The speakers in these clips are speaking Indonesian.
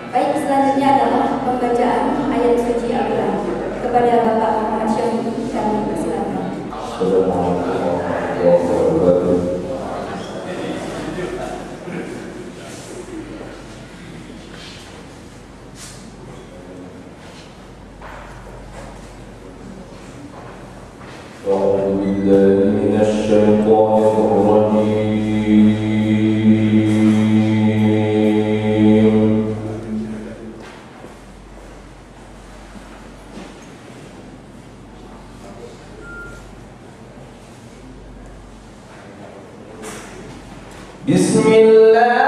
Baik, selanjutnya adalah pembacaan ayat suci Al-Quran. Kepada Bapak Muhammad Syafi'i kami persilakan. Assalamualaikum warahmatullahi wabarakatuh. أعوذ بالله من الشيطان الرجيم. بسم الله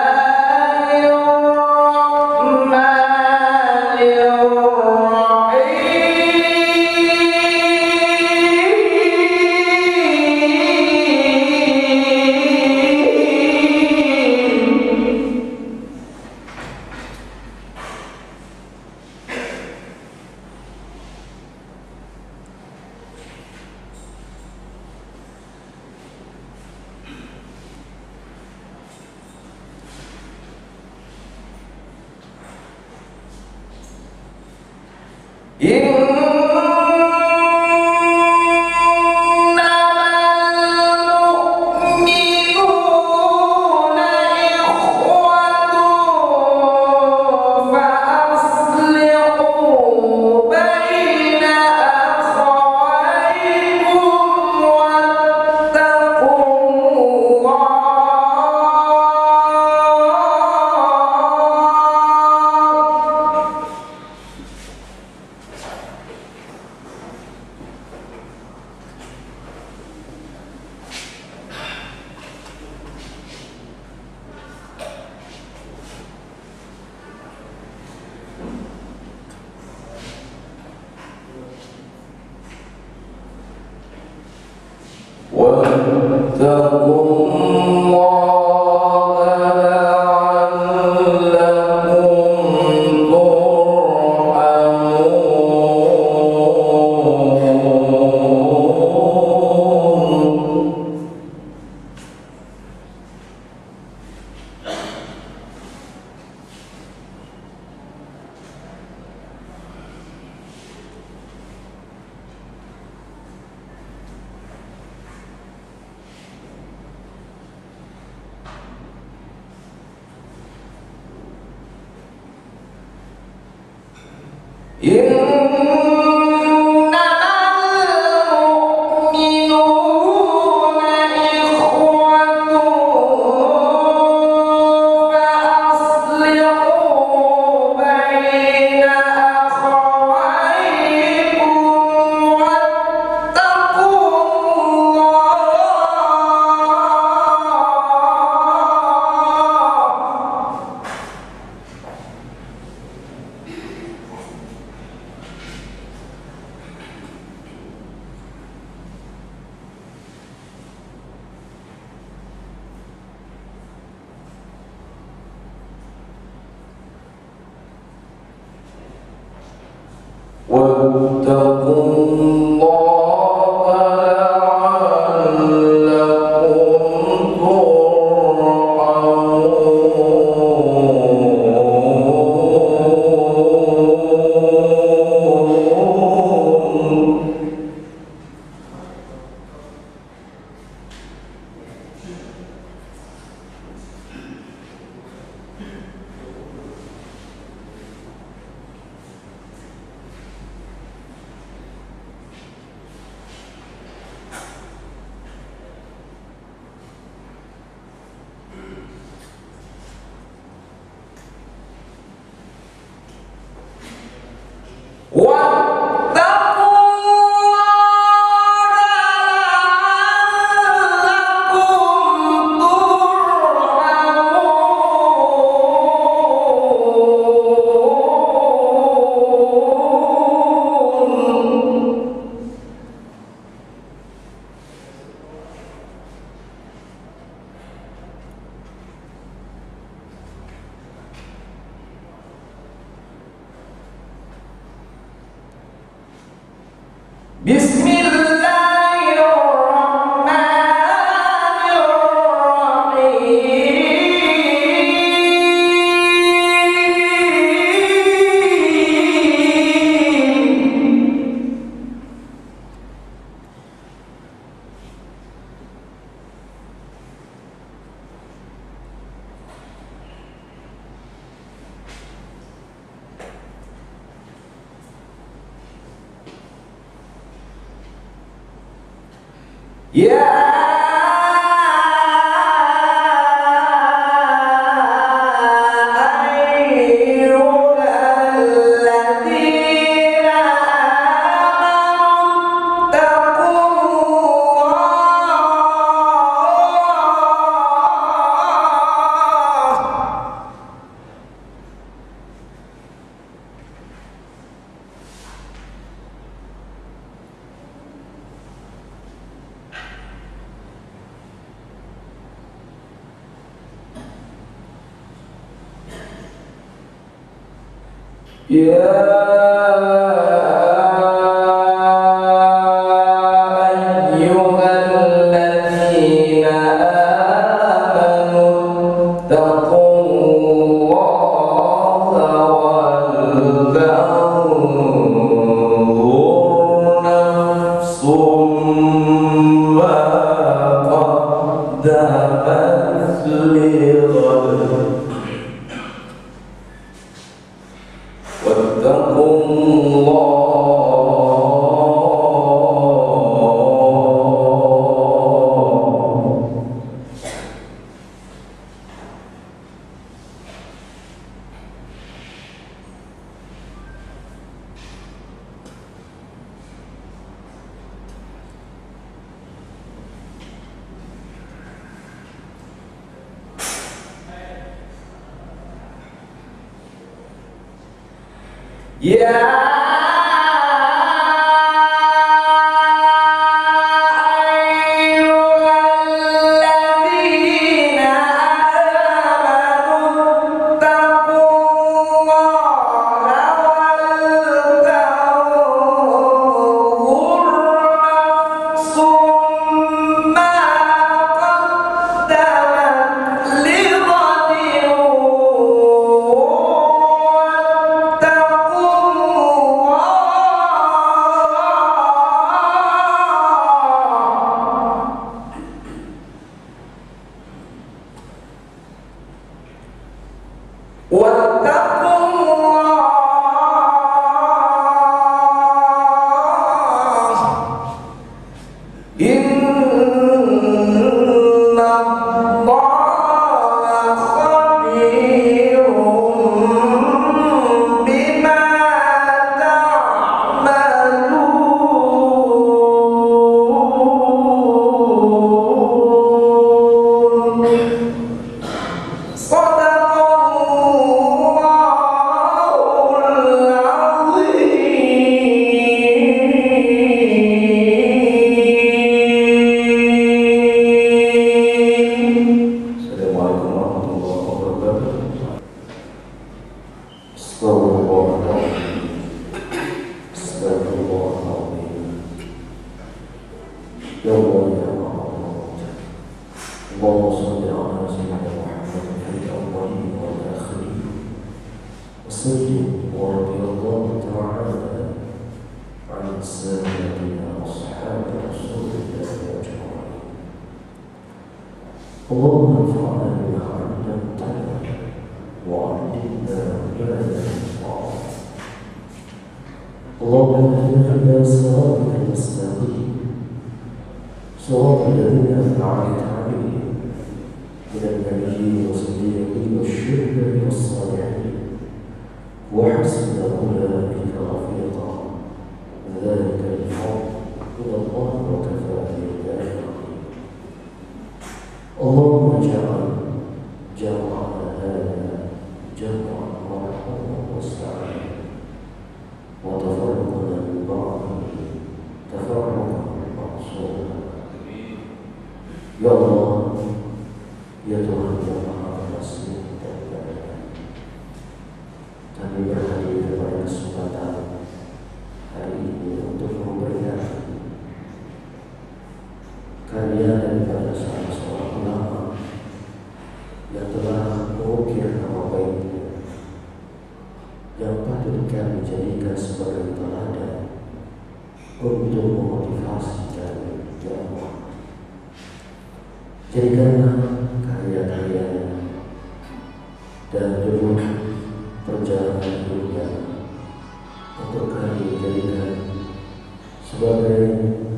sebagai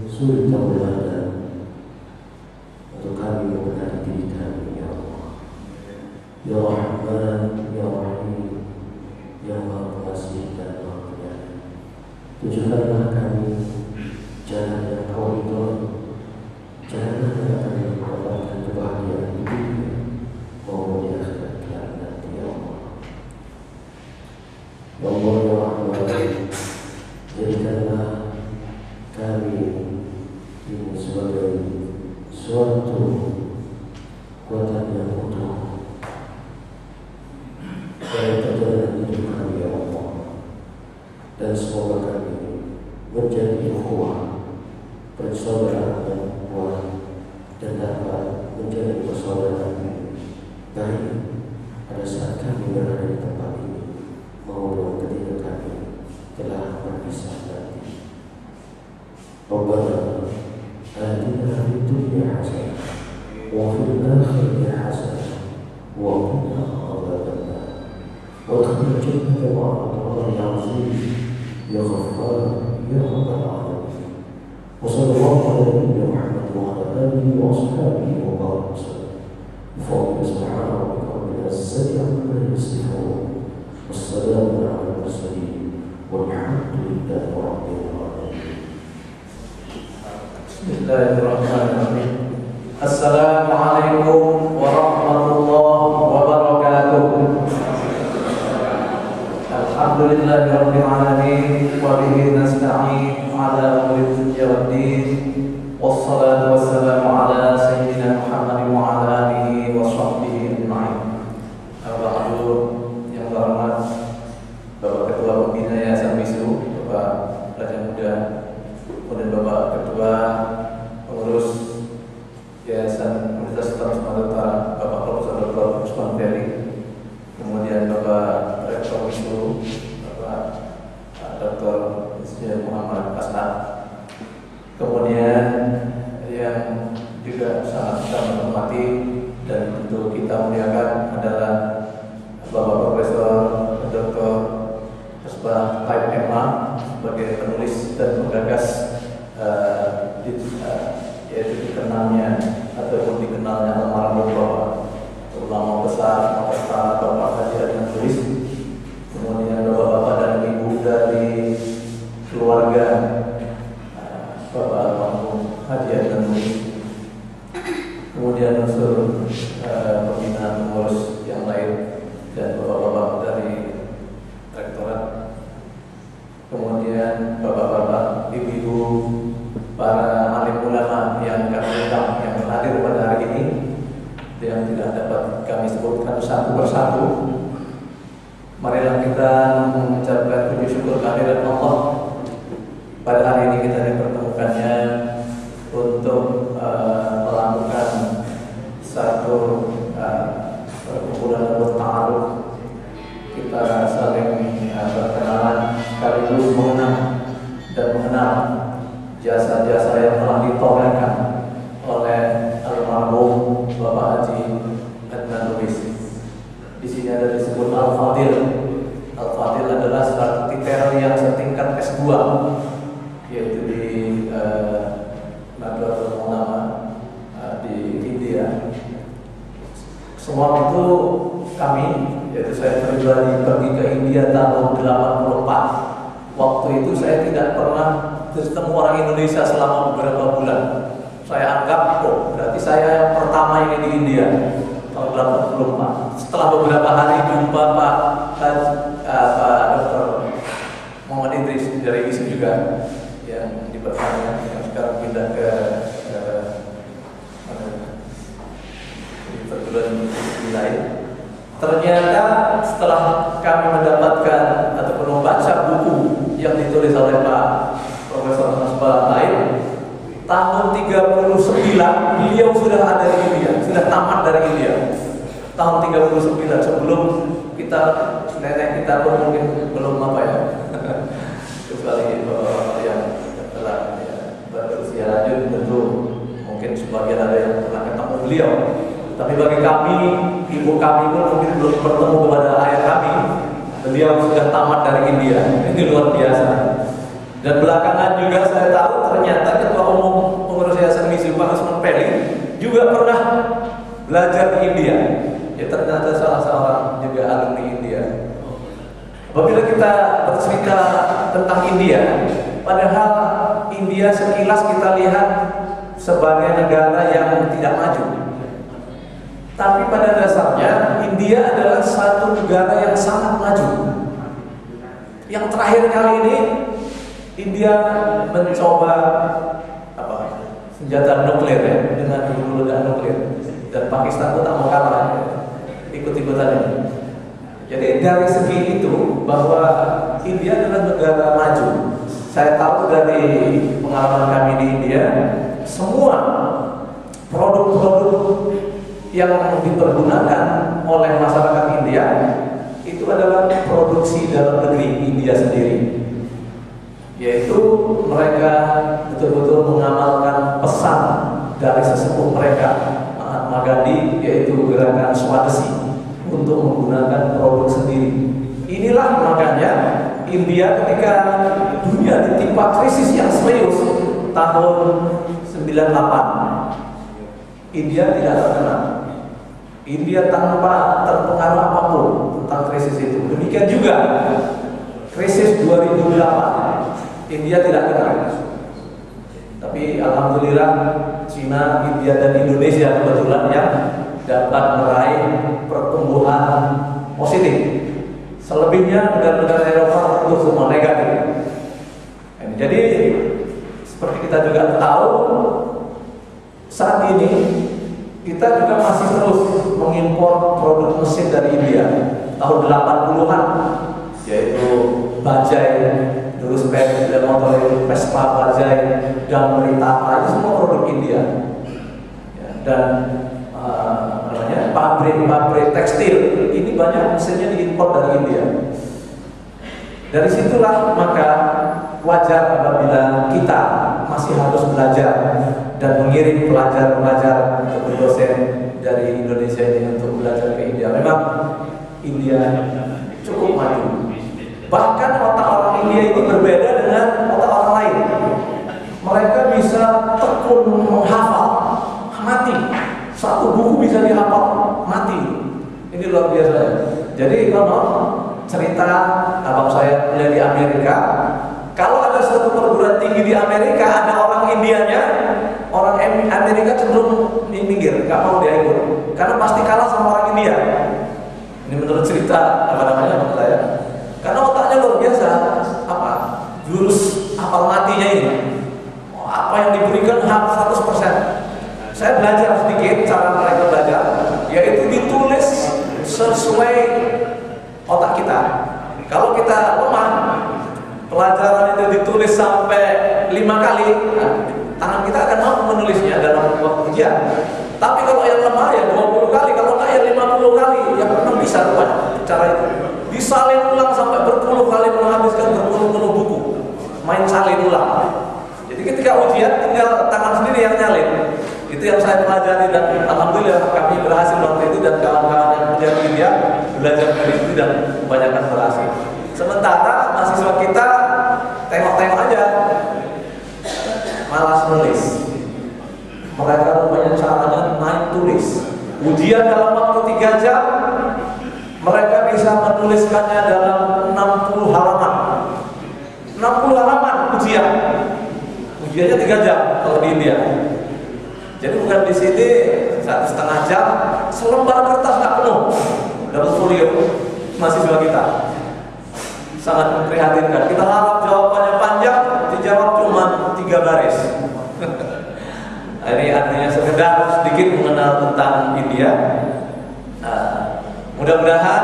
suri tauladan Tunjukkanlah kami jalan yang Kau ridhoi, jalan yang akan mendapatkan kebahagiaan di dunia maupun di akhirat kelak nanti, ya Allah. Ya Allah ya Rahman, jadikanlah kami ini sebagai suatu kekuatan yang utuh dalam perjalanan hidup kami, ya Allah. Dan semoga kami menjadi ukhuwah, persaudaraan yang kuat, dan dapat menjadi persaudaraan baik pada saat kami berada di tempat ini maupun ketika kami telah berpisah nanti. Rabbana atina fid dunya hasanah wa fil akhirati hasanah wa qina adzabannar wa adkhilna jannata ma'al azim ya ghaffar ya rabbal alamin. Wa sallallahu ala nabiyyina Muhammad wa ala alihi wa ashabihi wa barik wasallam. Fadhil subhana rabbika rabbil izzati amma yasifun. Wassalamu ala al-mursalin walhamdulillahi rabbil alamin. Bismillahirrahmanirrahim. Assalamualaikum warahmatullahi wabarakatuh. Alhamdulillahirabbil alamin wa bihi nasta'in ala umuri dunya waddin. Wassalatu wassalamu ala sayyidina Muhammadin wa ala alihi wa sahbihi ajma'in. Ba'du, yang terhormat Bapak Ketua Pembina Yayasan Bisu, Bapak Raja Muda, kemudian Bapak Ketua Pengurus Yayasan Universitas Sumatera Utara, Bapak Profesor Dr. Usman Ferry, kemudian Bapak Rektor Bisu, Bapak Dr. Insinyur Muhammad Asnad, kemudian yang juga sangat kita menghormati dan tentu kita muliakan adalah Bapak Profesor Dr. Musbah Taib Emma sebagai penulis dan penggagas yaitu dikenalnya ataupun dikenalnya almarhum Bapak ulama besar Makassar Bapak Haji Adnan Luis, kemudian bapak-bapak dan ibu dari keluarga Bapak almarhum Haji Adnan Luis, kemudian unsur pembina pengurus yang lain dan bapak-bapak dari rektorat, kemudian bapak-bapak, ibu-ibu, para alim ulama yang kami undang yang hadir pada hari ini yang tidak dapat kami sebutkan satu persatu. Marilah kita mengucapkan puji syukur kehadirat Allah pada hari ini kita dipertemukannya untuk melakukan satu perkumpulan bertaaruf, kita saling berkenalan sekaligus mengenal dan mengenal jasa-jasa yang telah ditorehkan oleh almarhum Bapak Haji Adnan Luis. Di sini ada disebut Al-Fadil. Al-Fadil adalah satu titel yang setingkat S2, yaitu di Nahdlatul Ulama di India. Semua itu kami, yaitu saya pribadi pergi ke India tahun 84. Waktu itu saya tidak pernah bertemu orang Indonesia selama beberapa bulan. Saya anggap, berarti saya yang pertama ini di India tahun 84. Setelah beberapa hari jumpa Pak Dr. Muhammad Idris dari ISU juga yang di pertanian, yang sekarang pindah ke perguruan tinggi lain. Ternyata setelah kami mendapatkan ataupun membaca buku yang ditulis oleh Pak Profesor Musbah Taib, tahun 39 beliau sudah ada di India, sudah tamat dari India. Tahun 39 sebelum kita, nenek kita pun mungkin belum apa ya, kecuali yang telah berusia lanjut tentu mungkin sebagian ada yang pernah ketemu beliau. Tapi bagi kami, ibu kami pun mungkin belum bertemu kepada ayah kami. Beliau sudah tamat dari India, ini luar biasa. Dan belakangan juga saya tahu ternyata Ketua Umum Pengurus Yayasan Bisu Pak Usman Ferry juga pernah belajar di India. Ya ternyata salah seorang juga alumni India. Apabila kita bercerita tentang India, Padahal India sekilas kita lihat sebagai negara yang tidak maju. Tapi pada dasarnya India adalah satu negara yang sangat maju. Yang terakhir kali ini India mencoba senjata nuklir ya, dengan ledakan nuklir, dan Pakistan pun tak mau kalah ikut-ikutan ini. Jadi dari segi itu bahwa India adalah negara maju. Saya tahu dari pengalaman kami di India, semua produk-produk yang dipergunakan oleh masyarakat India itu adalah produksi dalam negeri India sendiri, yaitu mereka betul-betul mengamalkan pesan dari sesepuh mereka Mahatma Gandhi, yaitu gerakan Swadesi untuk menggunakan produk sendiri. Inilah makanya India ketika dunia ditimpa krisis yang serius tahun 98, India tidak terkena. India tanpa terpengaruh apapun tentang krisis itu. Demikian juga krisis 2008, India tidak kena. Tapi alhamdulillah Cina, India dan Indonesia kebetulan yang dapat meraih pertumbuhan positif. Selebihnya negara-negara Eropa untuk semua negatif. Jadi seperti kita juga tahu, saat ini kita juga masih terus mengimpor produk mesin dari India. Tahun 80-an, yaitu bajai, dulu sepeda motor itu Vespa, bajai, dan Tata, itu semua produk India. Dan pabrik-pabrik tekstil ini banyak mesinnya diimpor dari India. Dari situlah maka wajar apabila kita masih harus belajar dan mengirim pelajar-pelajar atau dosen dari Indonesia ini untuk belajar ke India. Memang India cukup maju. Bahkan otak orang India ini berbeda dengan otak orang lain. Mereka bisa tekun menghafal, mati. Satu buku bisa dihafal, mati. Ini luar biasa ya. Jadi kalau cerita abang saya kuliah di Amerika, kalau ada suatu perguruan tinggi di Amerika, ada orang Indianya, orang Amerika cenderung minggir, nggak mau dia ikut, karena pasti kalah sama orang India. Ini menurut cerita abang saya. Karena otaknya luar biasa, jurus hafal matinya ini, apa yang diberikan hafal 100%. Saya belajar sedikit cara mereka belajar, yaitu ditulis sesuai otak kita. Kalau kita lemah, pelajaran itu ditulis sampai 5 kali, tangan kita akan mampu menulisnya dalam waktu ujian. Tapi kalau yang lemah ya 20 kali, kalau nggak ya 50 kali, ya memang bisa rupanya cara itu. Disalin ulang sampai berpuluh kali, menghabiskan berpuluh-puluh buku, main salin ulang. Jadi ketika ujian tinggal tangan sendiri yang nyalin. Itu yang saya pelajari dan alhamdulillah kami berhasil waktu itu, dan kawan-kawan yang kuliah di India belajar dari itu dan kebanyakan berhasil. Sementara mahasiswa kita tengok-tengok aja, malas nulis. Mereka rupanya caranya naik tulis. Ujian dalam waktu 3 jam, mereka bisa menuliskannya dalam 60 halaman. 60 halaman ujian. Ujiannya 3 jam kalau di India. Jadi bukan di sini 1,5 jam, selembar kertas nggak penuh dapat folio mahasiswa kita. Sangat memprihatinkan. Kita harap jawabannya panjang, dijawab cuma 3 baris. Ini artinya sekedar sedikit mengenal tentang India. Mudah-mudahan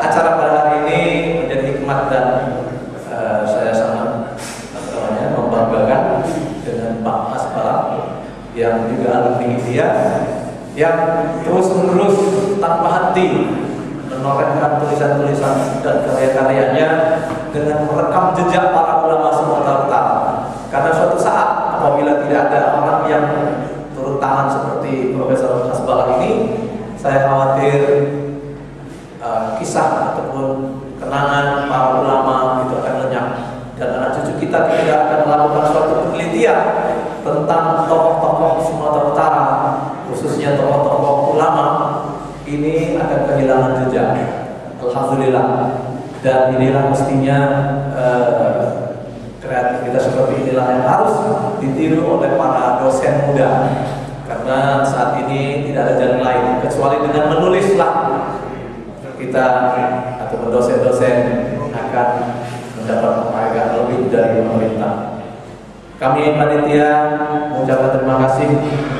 acara pada hari ini menjadi hikmat dan saya sangat membanggakan dengan Pak Asbara yang juga alumni India, yang terus-menerus tanpa henti menorehkan tulisan-tulisan dan karya-karyanya dengan merekam jejak para ulama Sumatera Utara. Karena suatu saat apabila tidak ada orang yang turun tangan seperti Profesor Hasbala ini, saya khawatir kisah ataupun kenangan para ulama itu akan lenyap, dan anak cucu kita tidak akan melakukan suatu penelitian tentang tokoh-tokoh Sumatera Utara, khususnya tokoh-tokoh ulama ini akan kehilangan jejak. Alhamdulillah. Dan inilah mestinya Kreativitas seperti inilah yang harus ditiru oleh para dosen muda, karena saat ini tidak ada jalan lain kecuali dengan menulislah kita atau dosen-dosen akan mendapat penghargaan lebih dari pemerintah. Kami panitia mengucapkan terima kasih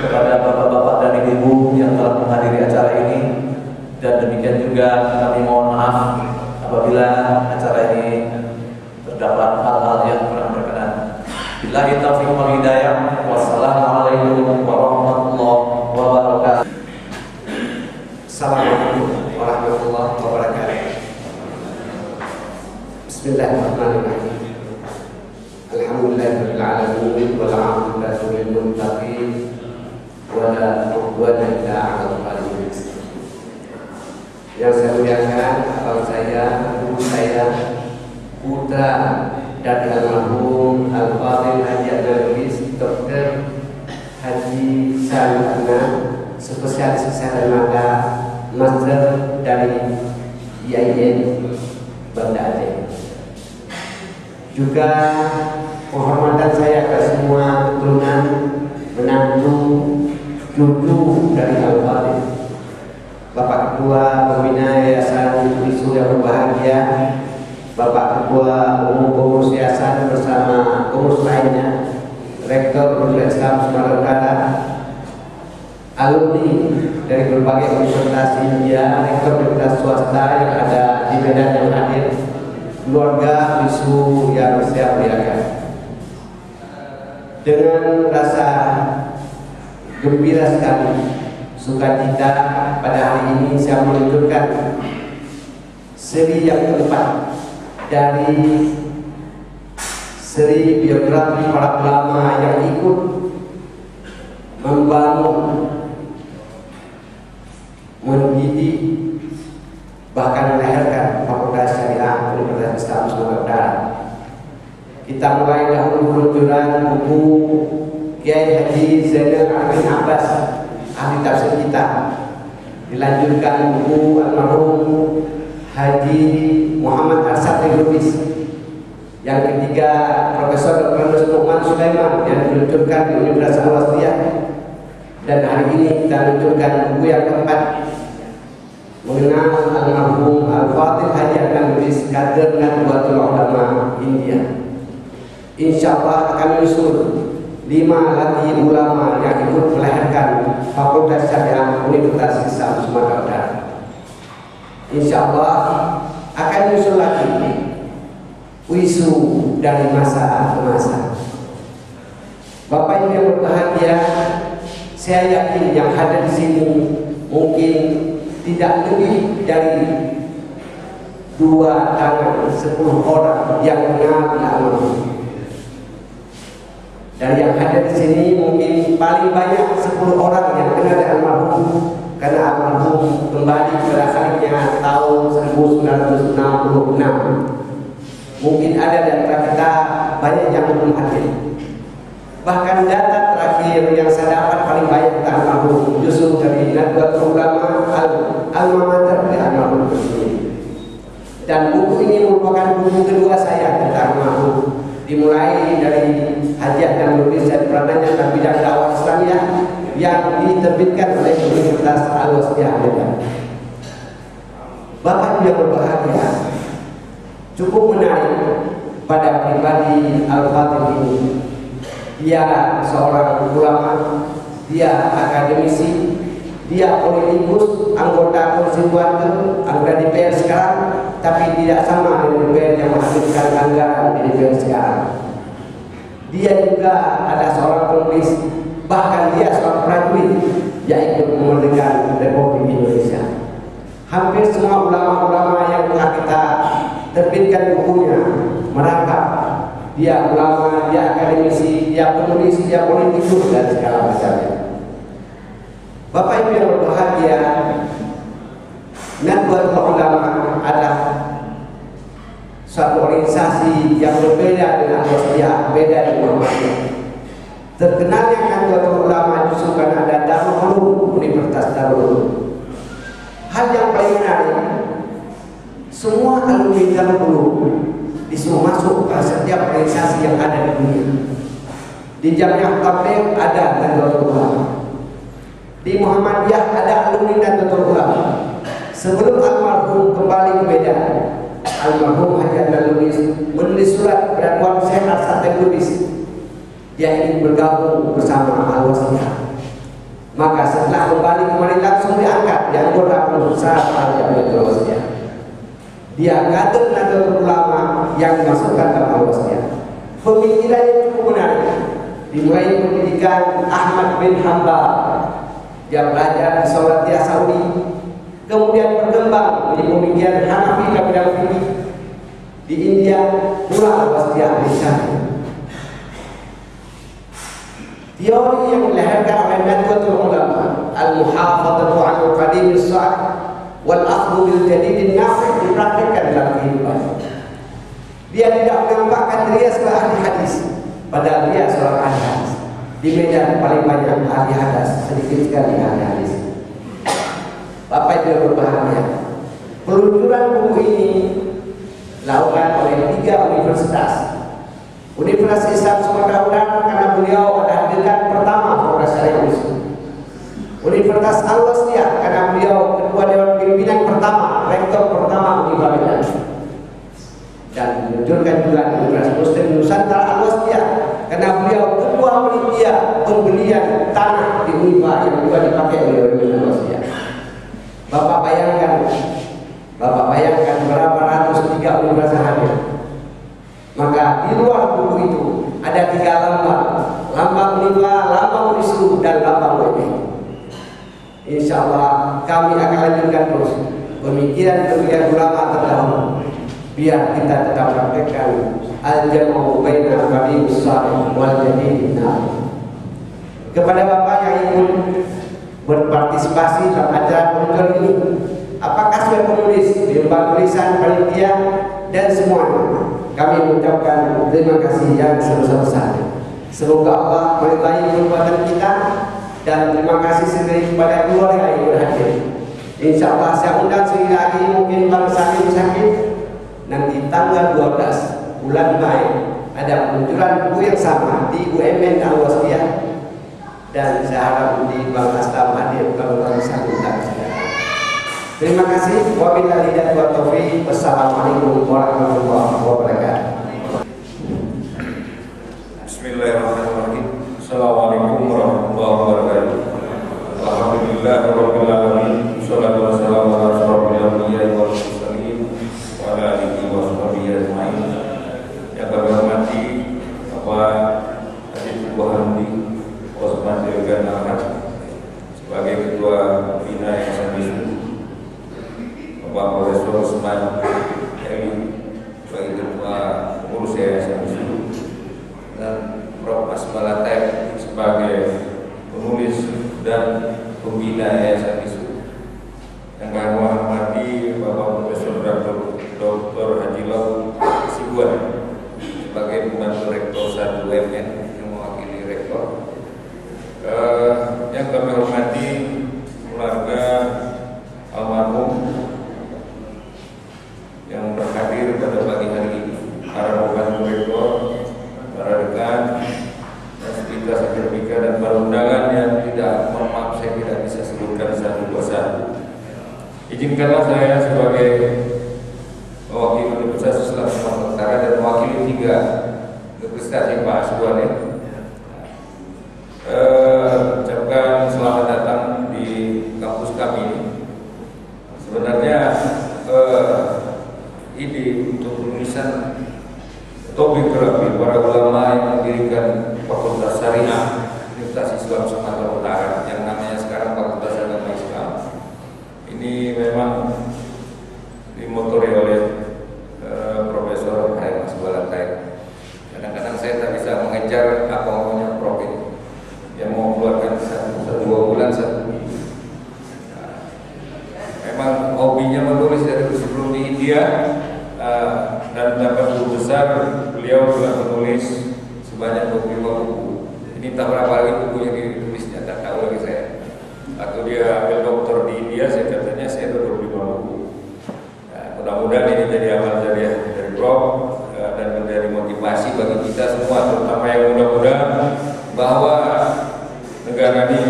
kepada bapak-bapak dan ibu-ibu yang telah menghadiri acara ini, dan demikian juga kami mohon maaf apabila acara ini terdapat hal-hal yang kurang berkenan. Billahi taufiq wal hidayah. Wassalamualaikum warahmatullahi wabarakatuh. Assalamualaikum warahmatullahi wabarakatuh. Bismillahirrahmanirrahim. Alhamdulillahirabbil alamin wal 'aqibatu lil muttaqin wa la udwana illa 'alal zalimin. Yang saya muliakan abang saya, ibu saya, putra dari almarhum Al-Fadhil Haji Abdul Dr. Haji Salihana, spesialis kesehatan mata, master dari IAIN Banda Aceh. Juga penghormatan saya ke semua keturunan, menantu, cucu dari Al-Fadhil, Bapak Ketua Pembina Yayasan Wisu yang berbahagia, Bapak Ketua Umum Pengurus Yayasan bersama pengurus lainnya, Rektor Universitas Islam Sumatera Utara, alumni dari berbagai universitas India, rektor universitas swasta yang ada di Medan yang hadir, keluarga Wisu yang saya muliakan. Dengan rasa gembira sekali, sukacita pada hari ini saya meluncurkan seri yang keempat dari seri biografi para ulama yang ikut membangun, mendidik, bahkan melahirkan Fakultas Syariah Universitas Islam Sumatera Utara. Kita mulai dahulu peluncuran buku Kiai Haji Zainal Abidin Abbas, ahli tafsir kita. Dilanjutkan buku almarhum Haji Muhammad Arsad Lubis. Yang ketiga Profesor Dr. Luqman Sulaiman yang diluncurkan di Universitas Al-Wasitiyah. Dan hari ini kita luncurkan buku yang keempat, mengenal almarhum Al-Fadhil Haji Abdul Lubis, kader Nahdlatul Ulama India. Insya Allah akan menyusul 5 lagi ulama yang ikut melahirkan Fakultas Syariah Universitas Islam Sumatera Utara. Insya Allah akan menyusul lagi wisu dari masa ke masa. Bapak Ibu yang berbahagia, saya yakin yang ada di sini mungkin tidak lebih dari 2 tangan 10 orang yang mengenal almarhum. Dan yang ada di sini mungkin paling banyak 10 orang yang kenal almarhum, karena almarhum kembali pada akhirnya tahun 1966. Mungkin ada di antara kita banyak yang belum hadir. Bahkan data terakhir yang saya dapat paling banyak tentang almarhum justru dari Nahdlatul Ulama alma mater di almarhum tersebut. Dan buku ini merupakan buku kedua saya tentang almarhum. Dimulai dari Haji Abdul Lubis dan peranannya dalam bidang dakwah Islamiyah yang diterbitkan oleh Universitas Al-Wasitiyah Medan. Bapak yang berbahagia, cukup menarik pada pribadi Al-Fadhil ini. Dia seorang ulama, dia akademisi, dia politikus, anggota konstituante, anggota DPR sekarang, tapi tidak sama dengan DPR yang menghasilkan anggaran di DPR sekarang. Dia juga ada seorang penulis, bahkan dia seorang prajurit yang ikut memerdekakan Republik Indonesia. Hampir semua ulama-ulama yang telah kita terbitkan bukunya merangkap dia ulama, dia akademisi, dia penulis, dia politikus dan segala macamnya. Bapak Ibu yang berbahagia, Nahdlatul Ulama adalah suatu organisasi yang berbeda dengan Al-Wasitiyah, beda dengan Muhammadiyah. Terkenalnya Nahdlatul Ulama justru karena ada Darul Ulum, Universitas Darul Ulum. Hal yang paling menarik, semua alumni Darul Ulum disuruh masuk ke setiap organisasi yang ada di dunia. Di Jamiah Tabligh ada Nahdlatul Ulama. Di Muhammadiyah ada alumni Nahdlatul Ulama. Sebelum almarhum kembali ke Medan, almarhum Haji menulis surat kepada Tuan Syekh Hasan Lubis. Dia ingin bergabung bersama Al-Wasliyah. Maka setelah kembali kemarin langsung diangkat di anggota pengurus besar Al-Jamiatul Wasliyah. Dia kader Nahdlatul Ulama yang dimasukkan ke Al-Wasliyah. Pemikirannya cukup menarik. Dimulai pendidikan Ahmad bin Hanbal. Dia belajar di Saudi Saudi. Kemudian berkembang menjadi pemikiran Hanafi bidang fikih. Di India pula Al-Wasliyah di sana. Teori yang dilahirkan oleh Nahdlatul Ulama, al-muhafadzatu 'alal qadim as-sahih wal akhdhu bil jadid an-nafi' dipraktikkan dalam kehidupan. Dia tidak menampakkan dirinya sebagai ahli hadis, padahal dia seorang ahli hadis. Di Medan paling banyak ahli hadis, sedikit sekali ahli hadis. Bapak Ibu berbahagia, peluncuran buku ini dilakukan oleh 3 universitas. Universitas Islam Sumatera Utara karena beliau adalah dekan pertama Fakultas Syariah Muslim. Universitas Al-Wasliyah karena beliau ketua dewan pimpinan pertama, rektor pertama Universitas Medan. Dan diluncurkan juga Universitas Muslim Nusantara Al-Wasliyah karena beliau ketua panitia pembelian tanah di Universitas yang juga dipakai oleh Universitas Al-Wasliyah. Bapak bayangkan berapa ratus 3 universitas hadir. Maka di luar buku itu ada 3 lambang, lambang Unifa, lambang Unisu, dan lambang WB. Insya Allah kami akan lanjutkan terus pemikiran ulama terdahulu, biar kita tetap praktekkan al-jam'u baina qadimis salih wal jadidin nafi. Kepada Bapak yang ingin berpartisipasi dalam acara peluncuran ini, apakah sudah penulis, lembaga tulisan, panitia, dan semuanya, kami mengucapkan terima kasih yang sebesar-besarnya. Semoga Allah meridai perbuatan kita, dan terima kasih sendiri kepada keluarga yang berhadir. Insya Allah saya undang sekali lagi, mungkin Bang sakit nanti tanggal 12 bulan Mei ada peluncuran buku yang sama di UMN Al-Wasliyah, dan saya harap di Bang Aslam hadir kalau Bang sakit. Terima kasih. Wabillahi taufiq. Wassalamualaikum warahmatullahi wabarakatuh. Bismillahirrahmanirrahim. Assalamualaikum warahmatullahi wabarakatuh. Alhamdulillahirabbil alamin. Wassalatu wassalamu ala asyrofil anbiya'i wal mursalin wa ala alihi wa sahbihi ajmain. Yang kami hormati Bapak Haji Buhamdi Osman Dirgan Ahmad sebagai Ketua Bina Yayasan Bisu, Bapak Profesor Usman Eli sebagai Ketua Pengurus Yayasan Bisu, dan Prof. Asmalatek sebagai penulis dan pembina Yayasan Bisu. Yang kami hormati Bapak Profesor Dr. Haji Lau Sibuan sebagai pembantu Rektor 1 UMN yang mewakili Rektor. Yang kami hormati keluarga almarhum yang berhadir pada pagi hari ini, para pembantu Rektor, para dekan, Astika Sakirmika, dan para undangan yang tidak, mohon maaf saya tidak bisa sebutkan satu persatu. Izinkanlah saya sebagai mewakili Universitas Islam Sumatera Utara dan mewakili 3 universitas yang Pak Aswan ya, ucapkan selamat datang di kampus kami ini. Sebenarnya ide untuk penulisan topik terapi para ulama yang mendirikan Fakultas Syariah Universitas Islam Sumatera Utara yang namanya sekarang Fakultas Agama Islam ini memang dimotori oleh Profesor Haim Asbalatai. Kadang-kadang saya tak bisa mengejar apa maunya Prof ini, yang mau keluarkan 1-2 bulan 1 minggu. Memang hobinya menulis dari sebelum di India, dan dapat guru besar beliau telah menulis sebanyak 25 buku. Ini tak berapa lagi buku yang ditulisnya, tak tahu lagi saya. Atau dia ambil doktor di India, saya katanya saya ada 25 buku. Mudah-mudahan ini jadi amal jariah dari Prof. bagi kita semua, terutama yang muda-muda, bahwa negara ini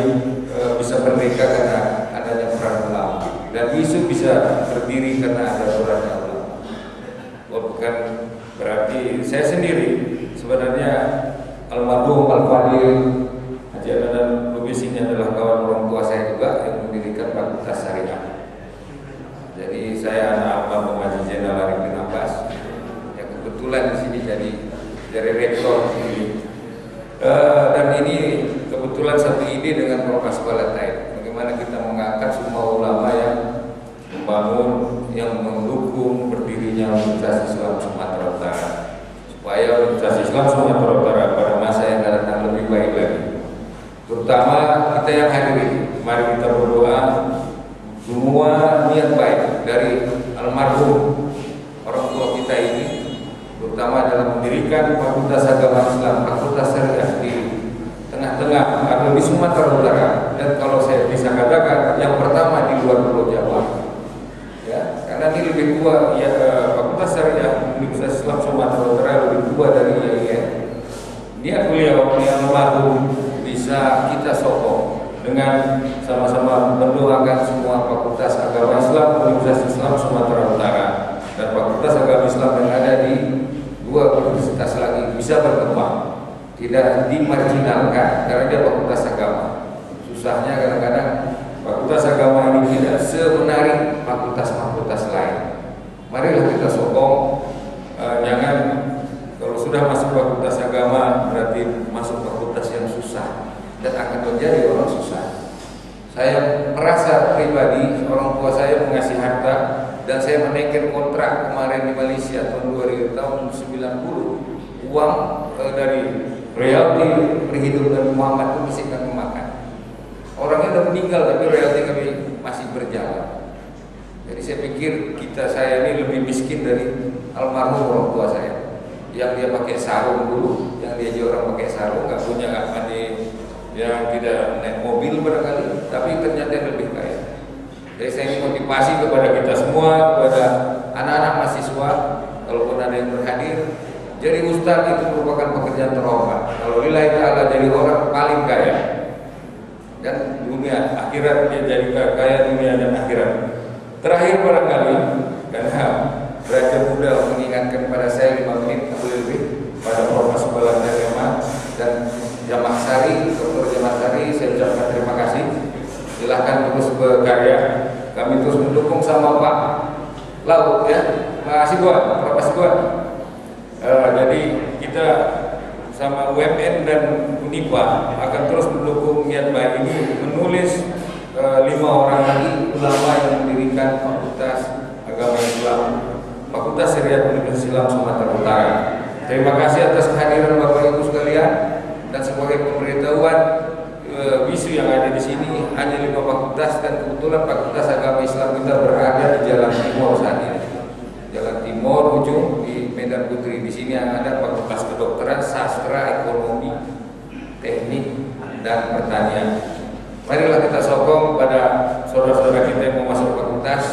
bisa merdeka karena adanya peran ulama, dan isu bisa berdiri karena ada perannya ulama. Bukan berarti saya sendiri, sebenarnya almarhum Al-Fadil Haji Adnan Lubis ini adalah kawan orang tua saya juga yang mendirikan Fakultas Syariah. Jadi saya anak Abang Haji Zainal Arifin Abbas yang kebetulan di sini jadi rektor ini. Dan ini kebetulan satu ide dengan Prof. Balatain, bagaimana kita mengangkat semua ulama yang membangun, yang mendukung berdirinya Universitas Islam Sumatera Utara, supaya Universitas Islam Sumatera Utara pada masa yang akan datang lebih baik lagi. Terutama kita yang hadir ini, mari kita berdoa semua niat baik dari almarhum orang tua kita ini, terutama dalam mendirikan Fakultas Agama Islam, Fakultas Syariah di tengah-tengah atau di Sumatera Utara, dan kalau saya bisa katakan yang pertama di luar Pulau Jawa, ya, karena ini lebih tua, ya, Fakultas Syariah Universitas Islam Sumatera Utara lebih tua dari IAIN. Niat beliau yang almarhum bisa kita sokong dengan sama-sama mendoakan semua Fakultas Agama Islam Universitas Islam Sumatera Utara dan Fakultas Agama Islam yang ada di dua universitas lagi bisa berkembang, tidak dimarginalkan karena dia fakultas agama. Susahnya kadang-kadang Fakultas Agama ini tidak semenarik fakultas-fakultas lain. Marilah kita sokong, jangan kalau sudah masuk Fakultas Agama berarti masuk fakultas yang susah dan akan menjadi orang susah. Saya merasa pribadi, orang tua saya mengasih harta dan saya menaikkan kontrak kemarin di Malaysia tahun 90, uang dari royalti perhitungan Muhammad itu masih kami makan. Orangnya sudah meninggal tapi royalti kami masih berjalan. Jadi saya pikir saya ini lebih miskin dari almarhum orang tua saya, yang dia pakai sarung dulu, yang dia juga orang pakai sarung, nggak punya yang tidak naik mobil barangkali, tapi ternyata lebih kaya. Jadi saya ingin motivasi kepada kita semua, kepada anak-anak mahasiswa, kalaupun ada yang berhadir, jadi ustaz itu merupakan pekerjaan terhormat. Kalau lillahi ta'ala jadi orang paling kaya, dan dunia akhirat dia jadi kaya dunia dan akhirat. Terakhir barangkali, karena belajar muda mengingatkan pada saya 5 menit atau lebih pada Prof. Balatain dan Jamaah Sari, Dr. Jamaah Sari, saya ucapkan terima kasih. Silahkan terus berkarya, kami terus mendukung sama Pak Laut ya, makasih buat, terima kasih buat. Jadi kita sama UMN dan Unipa akan terus mendukung niat baik ini, menulis 5 orang lagi ulama yang mendirikan Fakultas Agama Islam, Fakultas Syariah Universitas Islam Sumatera Utara. Terima kasih atas kehadiran Bapak Ibu sekalian, dan sebagai pemberitahuan isu yang ada di sini hanya 5 fakultas, dan kebetulan Fakultas Agama Islam kita berada di Jalan Timur saat ini. Jalan Timur ujung di Medan Putri. Di sini yang ada Fakultas Kedokteran, Sastra, Ekonomi, Teknik, dan Pertanian. Marilah kita sokong pada saudara-saudara kita yang mau masuk Fakultas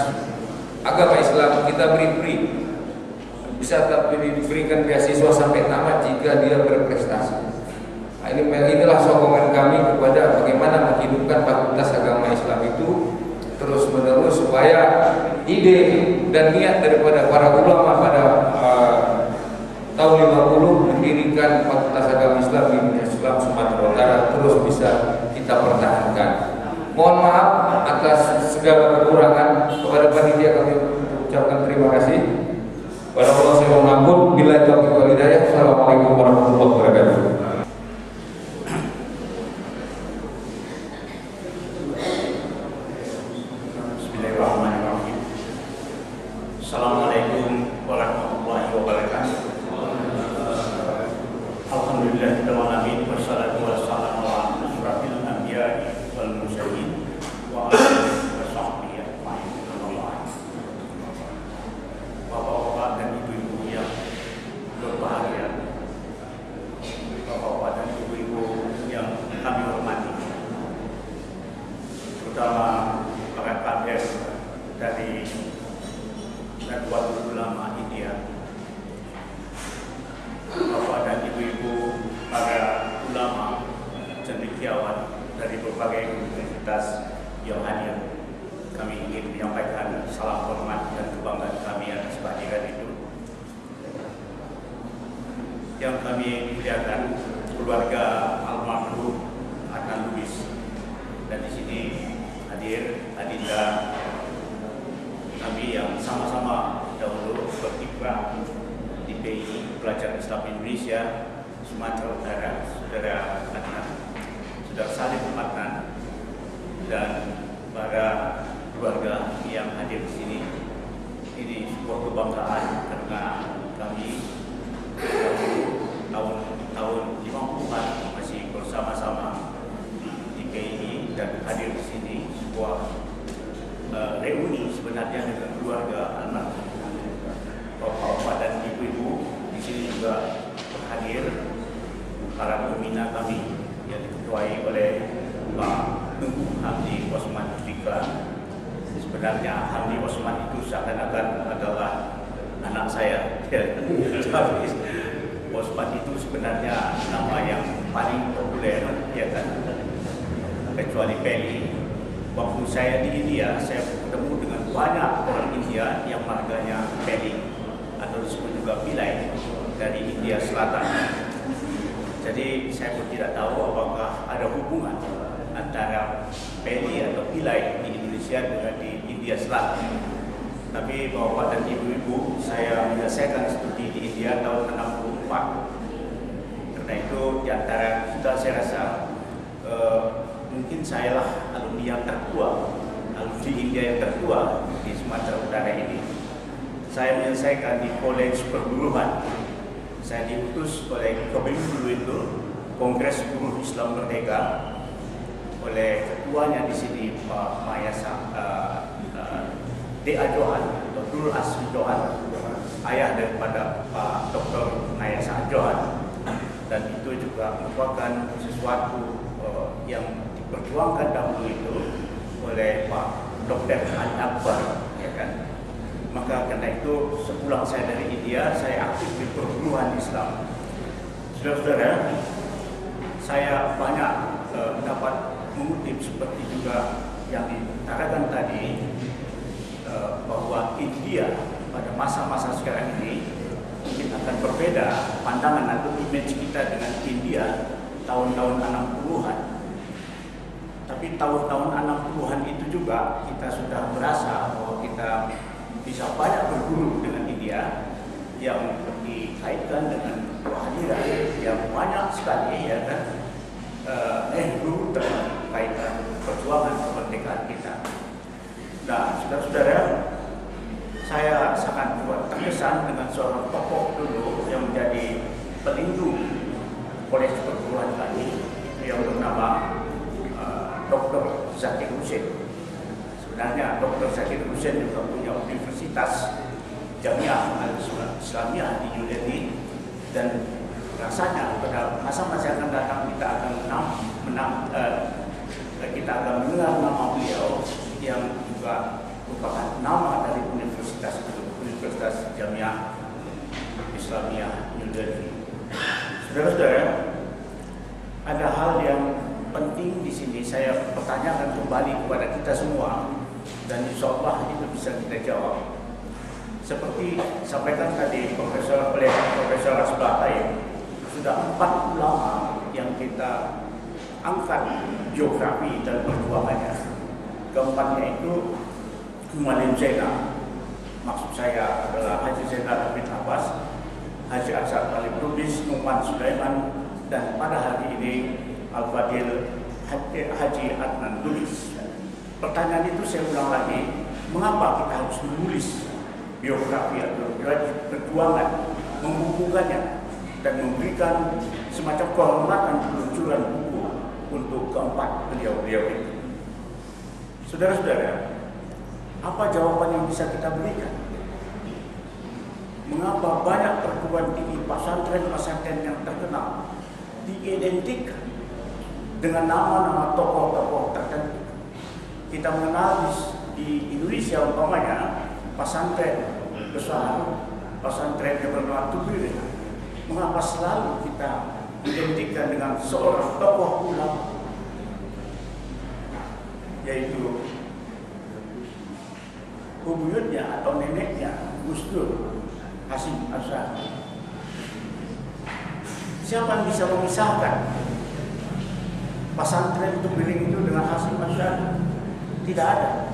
Agama Islam, kita beri bisa diberikan beasiswa sampai tamat jika dia berprestasi. Nah, inilah sokongan kami kepada bagaimana menghidupkan Fakultas Agama Islam itu terus menerus, supaya ide dan niat daripada para ulama pada tahun 50 mendirikan Fakultas Agama Islam di Islam Sumatera Utara terus bisa kita pertahankan. Mohon maaf atas segala kekurangan. Kepada panitia kami ucapkan terima kasih. Pada Allah saya mohon ampun. Bila taufiq wal hidayah. Assalamualaikum warahmatullahi wabarakatuh. Bismillahirrahmanirrahim. Assalamualaikum warahmatullahi wabarakatuh. Alhamdulillahirabbil alamin, wassalatu wassalamu ala asyrafil anbiya'i wal mursalin wa ala alihi wa sahbihi ajma'in. Bapak-bapak dan ibu-ibu yang berbahagia, yang kami muliakan, keluarga almarhum Adnan Lubis, dan di sini hadir adinda kami yang sama-sama dahulu berkiprah di PI Pelajar Islam Indonesia Sumatera Utara, saudara Adnan, saudara Salim Adnan, dan para keluarga yang hadir di sini. Ini sebuah kebanggaan karena kami tahun 50-an masih bersama-sama di PI dan hadir di sini sebuah reuni sebenarnya dengan keluarga almarhum, bapak-bapak dan ibu-ibu. Di sini juga hadir para pembina kami yang diketuai oleh Pak Tengku Hamdi Osman Fikra. Sebenarnya Hamdi Osman itu seakan-akan adalah anak saya. Tapi Osman itu sebenarnya nama yang paling populer, ya kan? Kecuali Peli. Waktu saya di India, saya bertemu dengan banyak orang India yang marganya Peli atau disebut juga Pilai dari India Selatan. Jadi saya pun tidak tahu apakah ada hubungan antara Peli atau Pilai di Indonesia dengan di India Selatan. Tapi bapak dan ibu-ibu, saya menyelesaikan studi di India tahun 64. Karena itu di antara kita, saya rasa mungkin saya lah alumni yang tertua, alumni India yang tertua di Sumatera Utara ini. Saya menyelesaikan di College Perguruan. Saya diutus oleh KBU dulu itu, Kongres Buruh Islam Merdeka, oleh ketuanya di sini Pak Mayasa D.A. Johan, Dr. Asri Johan, ayah daripada Pak Dr. Nayasa Johan, dan itu juga merupakan sesuatu yang diperjuangkan dahulu itu oleh Pak Dr. Ali Akbar, ya kan. Maka karena itu sepulang saya dari India, saya aktif di perguruan Islam. Saudara-saudara, saya banyak dapat mengutip seperti juga yang ditarakan tadi, bahwa India pada masa-masa sekarang ini mungkin akan berbeda pandangan atau image kita dengan India tahun-tahun 60-an. Tapi tahun-tahun 60-an itu juga kita sudah merasa bahwa kita bisa banyak berguru dengan India yang dikaitkan dengan kehadiran yang banyak sekali, ya kan, Nehru terkaitan perjuangan kemerdekaan kita. Nah, saudara-saudara, saya sangat terkesan dengan seorang tokoh dulu yang menjadi pelindung Kolej Perguruan kami, yang bernama Dr. Zakir Husain. Sebenarnya Dr. Zakir Husain juga punya Universitas Jamiah Al-Islamiyah di New Delhi, dan rasanya pada masa-masa yang akan datang kita akan mendengar nama beliau yang juga merupakan nama dari universitas itu, Universitas Jamiah Islamiyah New Delhi. Saudara-saudara, ada hal yang penting di sini saya pertanyakan kembali kepada kita semua, dan insya Allah itu bisa kita jawab. Seperti sampaikan tadi Profesor Asbatai, sudah 4 ulama yang kita angkat geografi dan perjuangannya. Keempatnya itu Muallim Zainal, maksud saya adalah Haji Zainal bin Abbas, Haji Asad Talib Lubis, Numan Sulaiman, dan pada hari ini Al-Fadil Haji Adnan Lubis. Pertanyaan itu saya ulang lagi, mengapa kita harus menulis biografi atau perjuangan, menghubungkannya dan memberikan semacam kehormatan peluncuran buku untuk keempat beliau-beliau itu? Saudara-saudara, apa jawaban yang bisa kita berikan? Mengapa banyak perguruan tinggi, pesantren-pesantren yang terkenal diidentikan dengan nama-nama tokoh-tokoh tertentu? Kita mengenal di Indonesia umpamanya pesantren besar, pesantren yang bernama Tubir. Mengapa selalu kita identikan dengan seorang tokoh ulama, yaitu buyutnya atau neneknya Gus Dur, Hasyim Asy'ari? Siapa yang bisa memisahkan pesantren untuk Beling itu dengan hasil masyarakat? Tidak ada.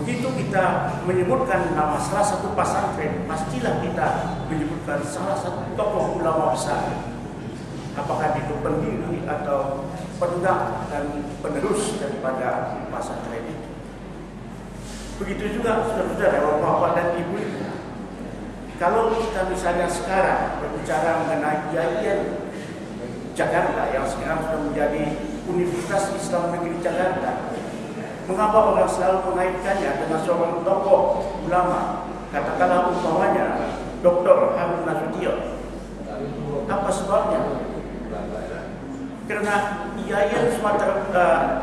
Begitu kita menyebutkan nama salah satu pesantren, pastilah kita menyebutkan salah satu tokoh ulama besar. Apakah itu pendiri atau penegak dan penerus daripada pesantren itu. Begitu juga saudara-saudara, bapak dan ibu. Kalau kita misalnya sekarang berbicara mengenai IAIN Jakarta yang sekarang sudah menjadi Universitas Islam Negeri Jakarta, mengapa orang selalu mengaitkannya dengan seorang tokoh ulama? Katakanlah umpamanya Dr. Harun Nasution. Apa sebabnya? Karena IAIN Sumatera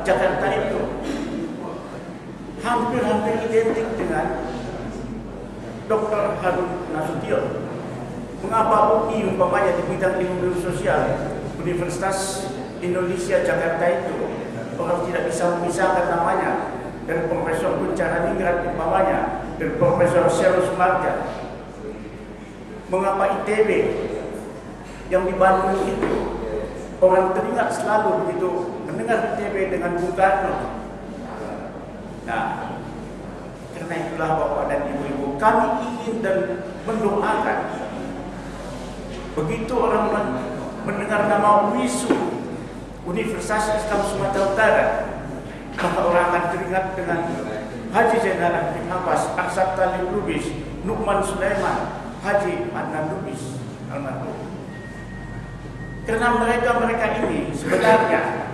Jakarta itu hampir identik dengan Dr. Harun Nasution. Mengapa UI umpamanya di bidang ilmu sosial Universitas Indonesia Jakarta itu orang tidak bisa memisahkan namanya dari Profesor Guncara Ningrat umpamanya, dari Profesor Syarul Sumarja. Mengapa ITB yang di Bandung itu orang teringat selalu begitu mendengar ITB dengan Bung Karno. Nah, karena itulah Bapak dan Ibu-ibu, kami ingin dan mendoakan begitu orang mendengar nama WISU Universitas Islam Sumatera Utara, maka orang akan teringat dengan Haji Zainal Abidin Abbas, Aksat Talib Lubis, Nukman Sulaiman, Haji Adnan Lubis almarhum. Karena mereka ini sebenarnya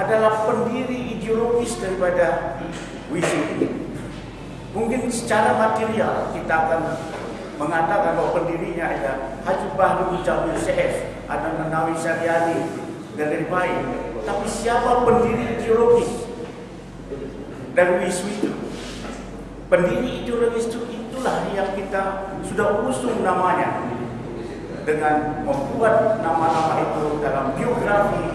adalah pendiri ideologis daripada WISU ini. Mungkin secara material kita akan mengatakan bahwa pendirinya adalah Haji Bahrul Jamil CS, ada Menawi Saryani dan lain-lain. Tapi siapa pendiri ideologis dari WISU itu? Pendiri ideologis itulah yang kita sudah usung namanya dengan membuat nama-nama itu dalam biografi,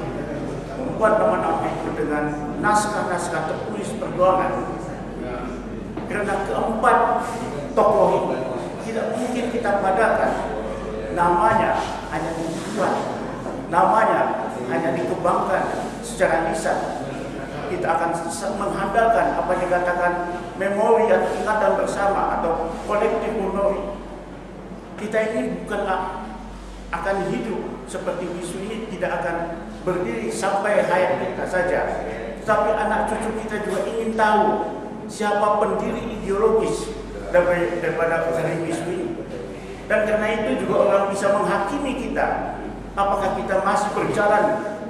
membuat nama-nama itu dengan naskah-naskah tertulis perjuangan. Karena keempat tokoh ini tidak mungkin kita padakan namanya hanya dibuat, namanya hanya dikembangkan secara lisan. Kita akan mengandalkan apa yang dikatakan memori atau ingatan bersama atau kolektif memori. Kita ini bukanlah akan hidup seperti WISU ini, tidak akan berdiri sampai hayat kita saja, tetapi anak cucu kita juga ingin tahu siapa pendiri ideologis daripada WISU ini. Dan karena itu juga orang bisa menghakimi kita, apakah kita masih berjalan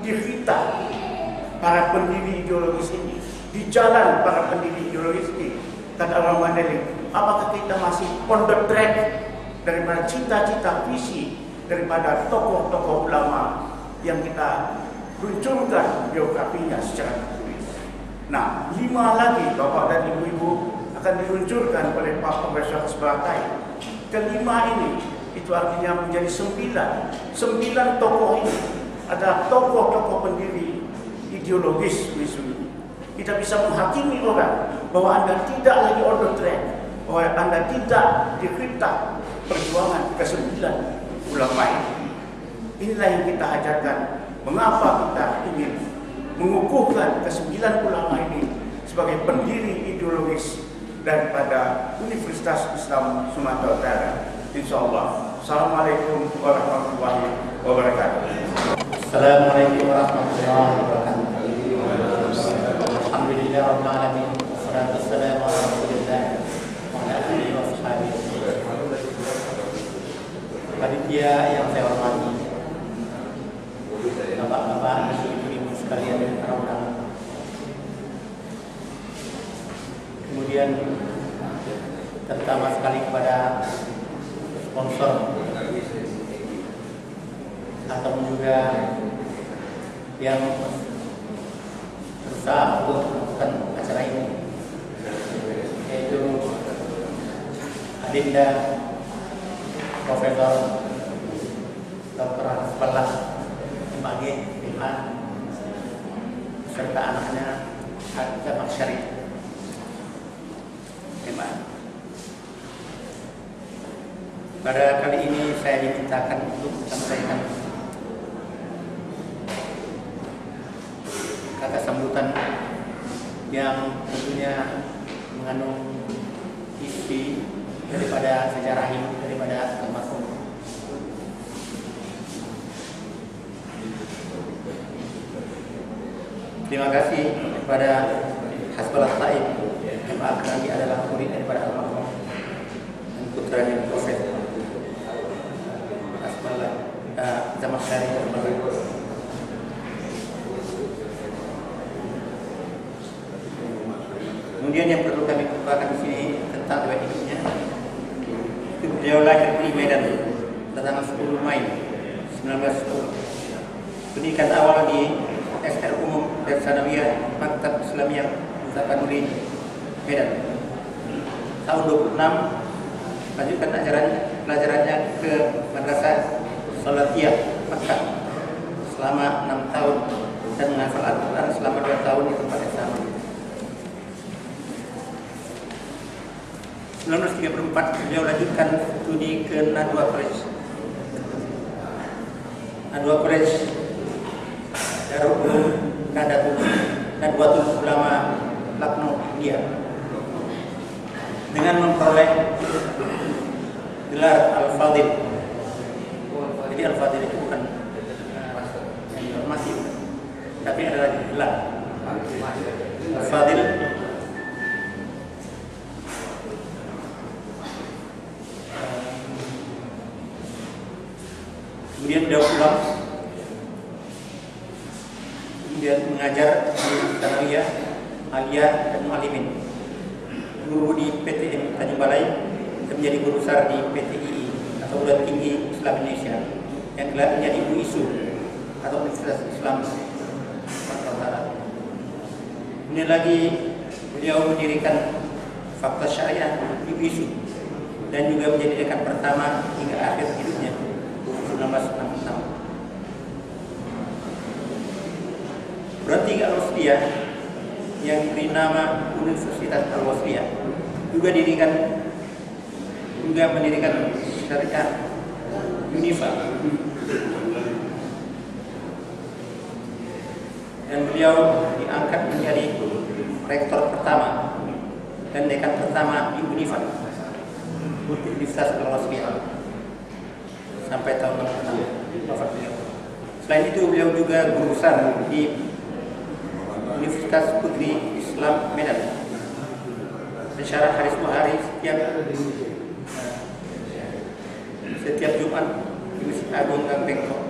di rita para pendiri ideologis ini, di jalan para pendiri ideologis ini. Kata orang Mandailing, apakah kita masih on the track daripada cita-cita visi daripada tokoh-tokoh ulama yang kita luncurkan biografinya secara tertulis. Nah, 5 lagi Bapak dan Ibu-Ibu akan diluncurkan oleh Pak Profesor Sebaratai. Kelima ini, itu artinya menjadi 9 tokoh ini adalah tokoh-tokoh pendiri ideologis WISU. Kita bisa menghakimi orang bahwa Anda tidak lagi on the track, bahwa Anda tidak dikritik perjuangan ke-9 ulama ini. Inilah yang kita ajarkan. Mengapa kita ingin mengukuhkan ke-9 ulama ini sebagai pendiri ideologis daripada Universitas Islam Sumatera Utara. Insyaallah. Assalamualaikum warahmatullahi wabarakatuh. Assalamualaikum warahmatullahi wabarakatuh. Alhamdulillah rabbil alamin. Wassalatu wassalamu ala Rasulillah wa ala alihi wa sahbihi. Panitia yang saya hormati, Bapak-bapak, Ibu-ibu sekalian dan para ulama. Kemudian terutama sekali kepada sponsor atau juga yang berusaha untuk melakukan acara ini, yaitu Adinda Profesor Dr. Hasbullah MAG, MA, serta anaknya Jamak Syarif MA. Pada kali ini saya dimintakan untuk menyampaikan kata sambutan yang tentunya mengandung isi daripada sejarah hidup daripada almarhum. Terima kasih kepada Hasbullah Taib yang akan adalah murid daripada almarhum dan putranya Prophet Zamakhsyari. Kemudian yang perlu kami kemukakan di sini tentang riwayat hidupnya. Beliau lahir di Medan pada tanggal 10 Mei 1910. Pendidikan awal di SR Umum dan Sanawiyah Maktab Islamiyah Tapanuli Medan. Tahun 26 lanjutkan pelajarannya ke Madrasah Salatiyah Makkah selama 6 tahun dan menghafal Al-Quran selama 2 tahun di tempat yang sama. 1934 beliau lanjutkan studi ke Nadwa College. Nadwa College Darul Ulum Nadwatul Ulama Lucknow, India, dengan memperoleh gelar Al-Fadil. Jadi Al-Fadil itu bukan yang dihormati, tapi adalah gelar Al-Fadil. Kemudian beliau pulang, kemudian mengajar di Sanawiyah, Aliyah dan Mu'alimin, guru di PTN Tanjung Balai, dan menjadi guru besar di PTII atau Perguruan Tinggi Islam Indonesia yang telah menjadi UISU atau Universitas Islam Sumatera Utara. Kemudian lagi beliau mendirikan Fakultas Syariah di UISU dan juga menjadi dekan pertama hingga akhir hidupnya 1966. Perguruan Tinggi Al-Wasliyah yang diberi nama Universitas Al-Wasliyah juga mendirikan Syariah Unifa, dan beliau diangkat menjadi rektor pertama dan dekan pertama di Unifa Universitas Al-Wasliyah sampai tahun 1966. Selain itu beliau juga guru besar di Universitas Putri Islam Medan. Secara Haris Buhari setiap Jumat di Masjid Agung Gang Bengkok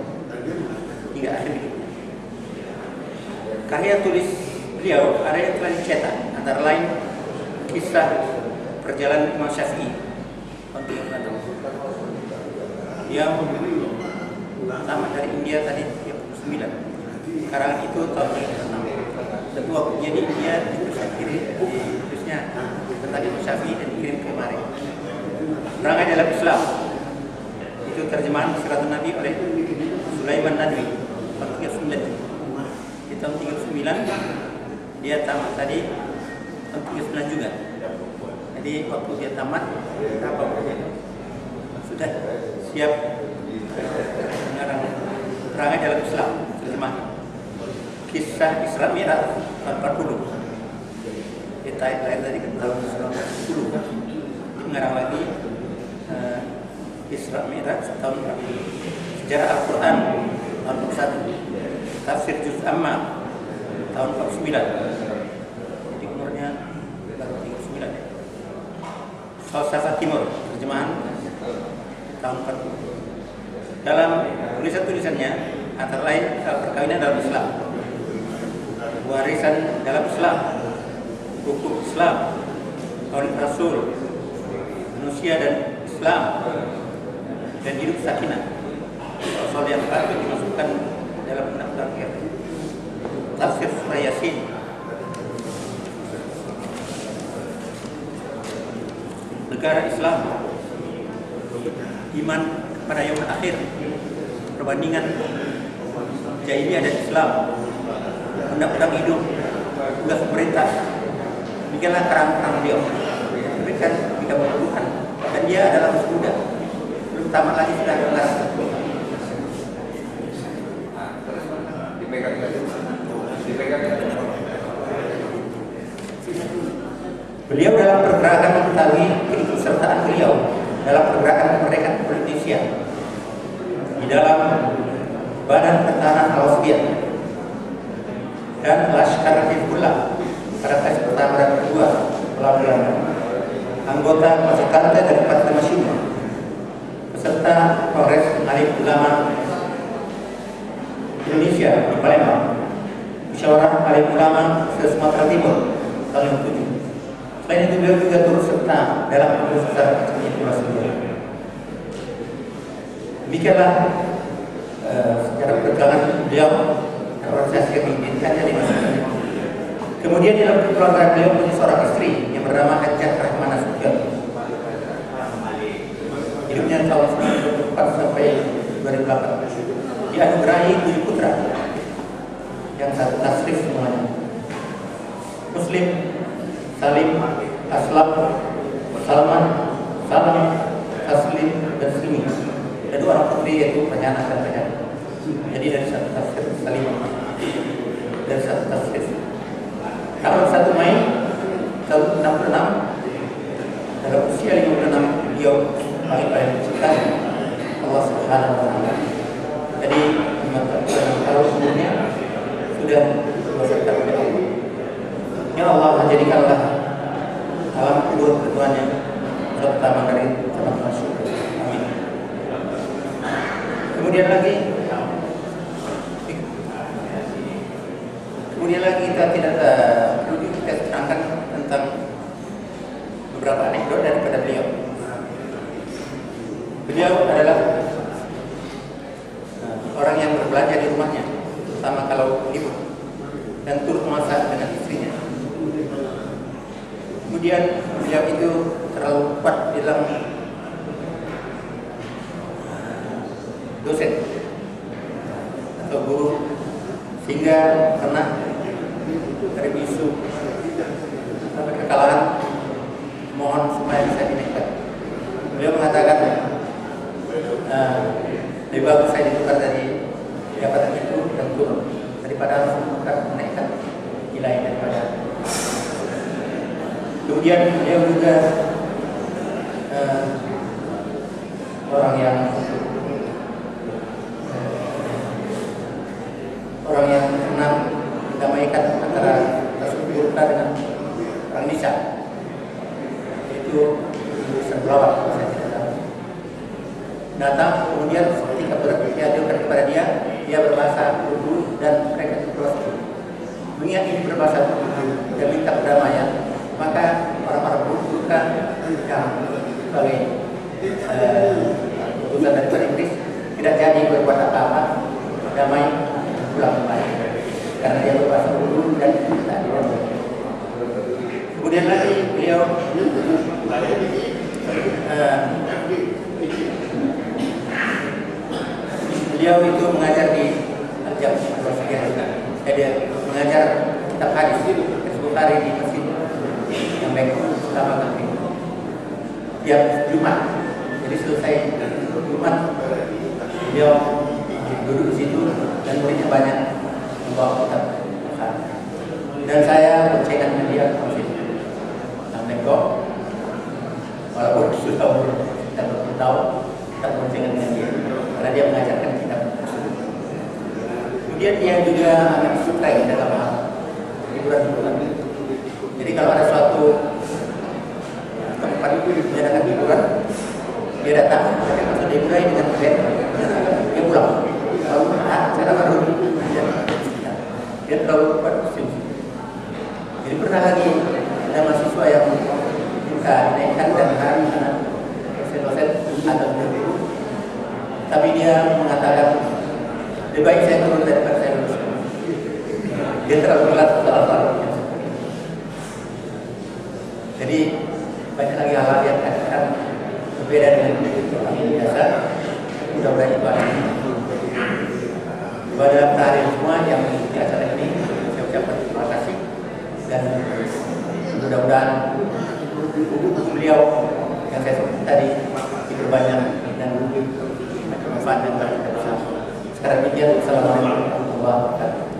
hingga akhir hidup. Karya tulis beliau ada yang telah dicetak, antara lain Kisah Perjalanan Imam Syafi'i. Dia tamat dari India tadi 39. Karangan itu tahun 2006. Dan waktunya di India ditulisnya tentang Imam Syafi'i dan dikirim ke kemarin. Perangai dalam Islam itu terjemahan Siratun Nabi oleh Sulaiman Nadwi tahun 39. Di tahun 39 dia tamat tadi tahun 39 juga. Jadi waktu dia tamat apa sudah siap mengarang Perangai dalam Islam terjemahan Kisah Isra Mi'raj tahun 40. Kita lahir tadi ke tahun 1910. Dia mengarang lagi Isra Mi'raj tahun 40. Sejarah Al-Quran tahun 41. Tafsir Juz Amma tahun 49. Jadi umurnya baru 39 ya. Falsafah Timur terjemahan tahun 40. Dalam tulisan-tulisannya antara lain perkawinan dalam Islam, warisan dalam Islam, hukum Islam, Maulid Rasul, manusia dan Islam, dan hidup sakinah. Soal yang patut dimasukkan dalam undang-undang RI. Tafsir Surah Yasin, negara Islam, iman pada yaumul akhir, perbandingan jahiliyah dan Islam, undang-undang hidup, tugas pemerintah. Demikianlah karang-karang beliau. Demikian 30-an dan dia adalah masih muda. tamat lagi sudah mengarah ke Beliau dalam pergerakan mengetahui keikutsertaan beliau dalam pergerakan kemerdekaan Indonesia di dalam Badan Pertahanan Al-Soviet dan Laskar Hizbullah pada fase pertama dan kedua melawan Belanda, anggota Masukanta dari Partai Masyumi, peserta Kongres Alim Ulama Indonesia di Palembang, Musyawarah Alim Ulama se-Sumatera Timur tahun 7. Selain itu beliau juga turut serta dalam pengurus besar Pulau Seribu. Demikianlah secara perjalanan beliau organisasi yang diinginkannya di masa ini. Kemudian dalam keluarga beliau punya seorang istri yang bernama Hajjah Rahmana Sugeng. Hidupnya tahun 1994 sampai 2008. Dianugerahi 7 putra yang satu tasrif semuanya. Muslim, Salim, Aslam, Salman, Salam, Taslim, dan Slimi. Ada 2 orang putri yaitu Penyana dan Penyana. Jadi dari satu tasrif Salim, dari satu tasrif. Tanggal 1 Mei tahun 66, dalam usia 56 beliau paling mencintai Allah Subhanahu wa Ta'ala. Jadi 5 tahun umurnya sudah berserta kepada Allah. Ya Allah, jadikanlah alam kedua-duanya pertama dari tempat masuk. Amin. Kemudian lagi kita tidak perlu kita terangkan tentang beberapa anekdot daripada beliau. Beliau adalah orang yang berbelanja di rumahnya, terutama kalau libur, dan turut memasak dengan istrinya. Kemudian beliau itu terlalu kuat dalam dosen atau guru, sehingga pernah dari isu kekalahan mohon supaya bisa dinaikkan. Beliau mengatakan lebih bagus saya ditukar dari jabatan itu dan turun daripada harus menaikkan nilai daripada. Kemudian beliau juga orang yang senang mendamaikan antara Tasawuf dengan orang Indonesia, yaitu Serblawan. Saya tidak tahu. Datang kemudian ketika diajukan kepada dia berbahasa Urdu dan mereka berproses. Mengingat ini berbahasa Urdu dan minta perdamaian, maka orang-orang Urdu yang sebagai utusan dari Inggris tidak jadi berbuat apa-apa, damai pulang kembali karena dia berbahasa Urdu dan tidak didamai. Kemudian lagi beliau itu mengajar di Al-Jami'. Dia mengajar kitab hadis Bukhari di masjid yang baik utama kami. Tiap Jumat, jadi selesai Jumat beliau duduk di situ dan muridnya banyak membawa kitab Bukhari. Dan saya boncengan dengan dia ke situ. Nengok, walaupun sudah kita bertahun kita boncengan dengan dia karena dia mengajarkan kitab. Kemudian dia juga akan strike dalam hal hiburan-hiburan. Jadi kalau ada suatu tempat menjadikan hiburan, dia datang, dia masuk dimulai dengan band, dia pulang. Lalu cara baru dia terlalu kuat. Jadi pernah lagi ada mahasiswa yang minta dinaikkan dan hari dosen-dosen atau guru, tapi dia mengatakan lebih baik saya turun daripada saya lulus. Dia terlalu berat soal-soal. Jadi banyak lagi hal-hal yang akan berbeda dengan orang biasa. Mudah-mudahan itu ada. Kepada tahrir semua yang mengikuti acara ini, saya ucapkan terima kasih dan mudah-mudahan buku beliau yang saya sebut tadi diperbanyak dan manfaat yang kita bersama. Sekarang ini, Assalamualaikum warahmatullahi wabarakatuh.